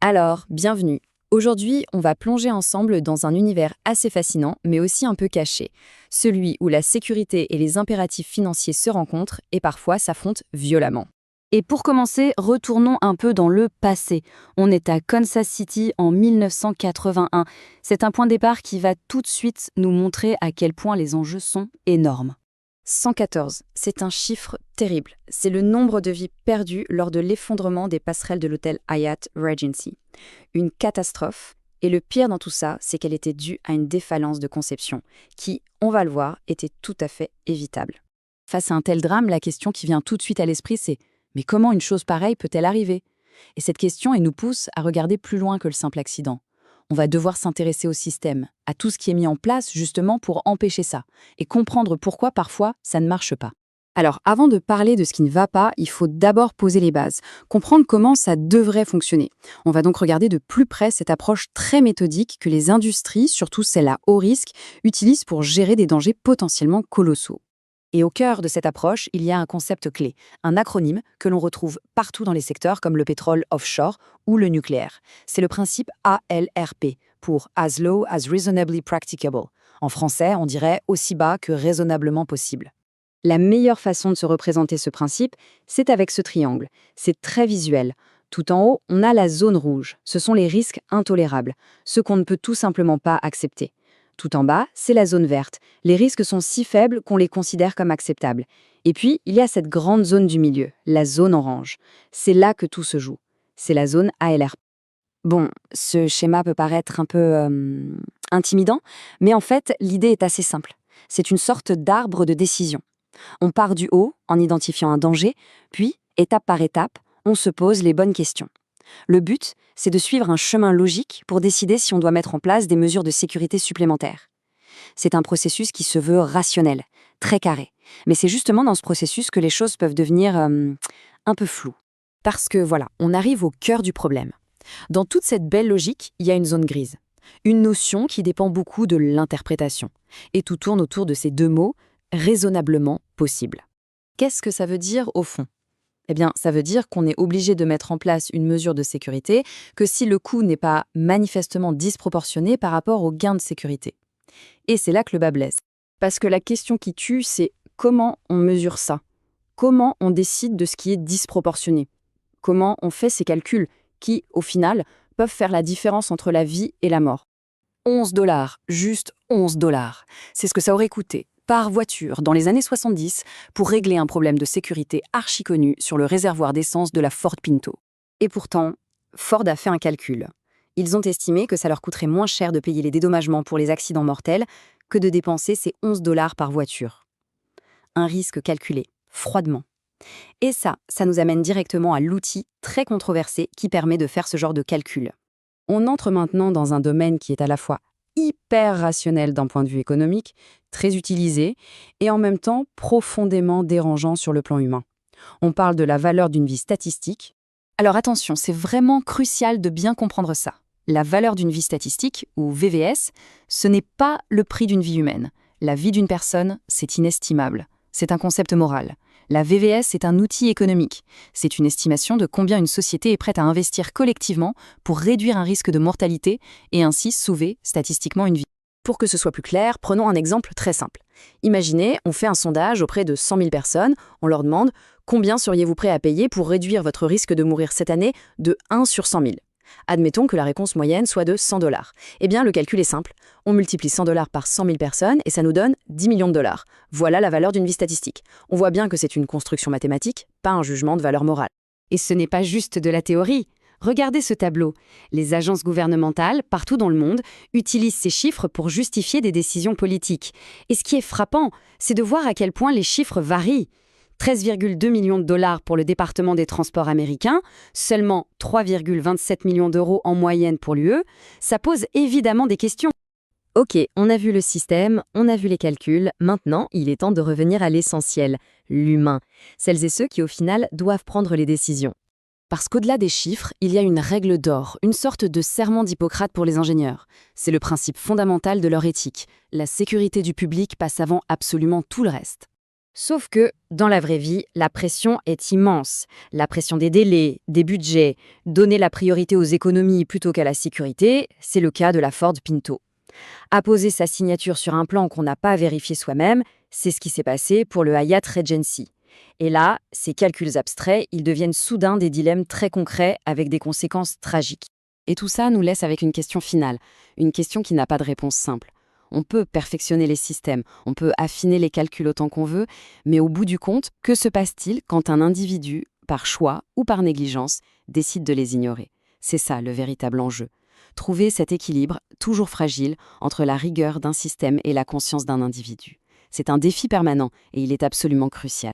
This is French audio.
Alors, bienvenue. Aujourd'hui, on va plonger ensemble dans un univers assez fascinant, mais aussi un peu caché. Celui où la sécurité et les impératifs financiers se rencontrent et parfois s'affrontent violemment. Et pour commencer, retournons un peu dans le passé. On est à Kansas City en 1981. C'est un point de départ qui va tout de suite nous montrer à quel point les enjeux sont énormes. 114, c'est un chiffre terrible. C'est le nombre de vies perdues lors de l'effondrement des passerelles de l'hôtel Hyatt Regency. Une catastrophe. Et le pire dans tout ça, c'est qu'elle était due à une défaillance de conception, qui, on va le voir, était tout à fait évitable. Face à un tel drame, la question qui vient tout de suite à l'esprit, c'est « Mais comment une chose pareille peut-elle arriver ?» Et cette question, elle nous pousse à regarder plus loin que le simple accident. On va devoir s'intéresser au système, à tout ce qui est mis en place justement pour empêcher ça, et comprendre pourquoi parfois ça ne marche pas. Alors, avant de parler de ce qui ne va pas, il faut d'abord poser les bases, comprendre comment ça devrait fonctionner. On va donc regarder de plus près cette approche très méthodique que les industries, surtout celles à haut risque, utilisent pour gérer des dangers potentiellement colossaux. Et au cœur de cette approche, il y a un concept clé, un acronyme que l'on retrouve partout dans les secteurs comme le pétrole offshore ou le nucléaire. C'est le principe ALRP, pour As Low as Reasonably Practicable. En français, on dirait aussi bas que raisonnablement possible. La meilleure façon de se représenter ce principe, c'est avec ce triangle. C'est très visuel. Tout en haut, on a la zone rouge. Ce sont les risques intolérables, ceux qu'on ne peut tout simplement pas accepter. Tout en bas, c'est la zone verte. Les risques sont si faibles qu'on les considère comme acceptables. Et puis, il y a cette grande zone du milieu, la zone orange. C'est là que tout se joue. C'est la zone ALR. Bon, ce schéma peut paraître un peu intimidant, mais en fait, l'idée est assez simple. C'est une sorte d'arbre de décision. On part du haut en identifiant un danger, puis, étape par étape, on se pose les bonnes questions. Le but, c'est de suivre un chemin logique pour décider si on doit mettre en place des mesures de sécurité supplémentaires. C'est un processus qui se veut rationnel, très carré. Mais c'est justement dans ce processus que les choses peuvent devenir un peu floues. Parce que voilà, on arrive au cœur du problème. Dans toute cette belle logique, il y a une zone grise. Une notion qui dépend beaucoup de l'interprétation. Et tout tourne autour de ces deux mots, raisonnablement possible. Qu'est-ce que ça veut dire au fond ? Eh bien, ça veut dire qu'on est obligé de mettre en place une mesure de sécurité que si le coût n'est pas manifestement disproportionné par rapport au gain de sécurité. Et c'est là que le bât blesse. Parce que la question qui tue, c'est comment on mesure ça ? Comment on décide de ce qui est disproportionné ? Comment on fait ces calculs qui, au final, peuvent faire la différence entre la vie et la mort ? 11 $, juste 11 $. C'est ce que ça aurait coûté par voiture dans les années 70 pour régler un problème de sécurité archi connu sur le réservoir d'essence de la Ford Pinto. Et pourtant, Ford a fait un calcul. Ils ont estimé que ça leur coûterait moins cher de payer les dédommagements pour les accidents mortels que de dépenser ces 11 $ par voiture. Un risque calculé, froidement. Et ça nous amène directement à l'outil très controversé qui permet de faire ce genre de calcul. On entre maintenant dans un domaine qui est à la fois hyper rationnel d'un point de vue économique, très utilisé, et en même temps profondément dérangeant sur le plan humain. On parle de la valeur d'une vie statistique. Alors attention, c'est vraiment crucial de bien comprendre ça. La valeur d'une vie statistique, ou VVS, ce n'est pas le prix d'une vie humaine. La vie d'une personne, c'est inestimable. C'est un concept moral. La VVS est un outil économique. C'est une estimation de combien une société est prête à investir collectivement pour réduire un risque de mortalité et ainsi sauver statistiquement une vie. Pour que ce soit plus clair, prenons un exemple très simple. Imaginez, on fait un sondage auprès de 100 000 personnes. On leur demande « Combien seriez-vous prêt à payer pour réduire votre risque de mourir cette année de 1 sur 100 000 ?» Admettons que la réponse moyenne soit de 100 $. Eh bien, le calcul est simple. On multiplie 100 $ par 100 000 personnes et ça nous donne 10 millions de dollars. Voilà la valeur d'une vie statistique. On voit bien que c'est une construction mathématique, pas un jugement de valeur morale. Et ce n'est pas juste de la théorie. Regardez ce tableau. Les agences gouvernementales, partout dans le monde, utilisent ces chiffres pour justifier des décisions politiques. Et ce qui est frappant, c'est de voir à quel point les chiffres varient. 13,2 millions de dollars pour le département des transports américain, seulement 3,27 millions d'euros en moyenne pour l'UE, ça pose évidemment des questions. Ok, on a vu le système, on a vu les calculs, maintenant il est temps de revenir à l'essentiel, l'humain, celles et ceux qui au final doivent prendre les décisions. Parce qu'au-delà des chiffres, il y a une règle d'or, une sorte de serment d'Hippocrate pour les ingénieurs. C'est le principe fondamental de leur éthique. La sécurité du public passe avant absolument tout le reste. Sauf que, dans la vraie vie, la pression est immense. La pression des délais, des budgets, donner la priorité aux économies plutôt qu'à la sécurité, c'est le cas de la Ford Pinto. Apposer sa signature sur un plan qu'on n'a pas vérifié soi-même, c'est ce qui s'est passé pour le Hyatt Regency. Et là, ces calculs abstraits, ils deviennent soudain des dilemmes très concrets avec des conséquences tragiques. Et tout ça nous laisse avec une question finale, une question qui n'a pas de réponse simple. On peut perfectionner les systèmes, on peut affiner les calculs autant qu'on veut, mais au bout du compte, que se passe-t-il quand un individu, par choix ou par négligence, décide de les ignorer? C'est ça le véritable enjeu. Trouver cet équilibre, toujours fragile, entre la rigueur d'un système et la conscience d'un individu. C'est un défi permanent et il est absolument crucial.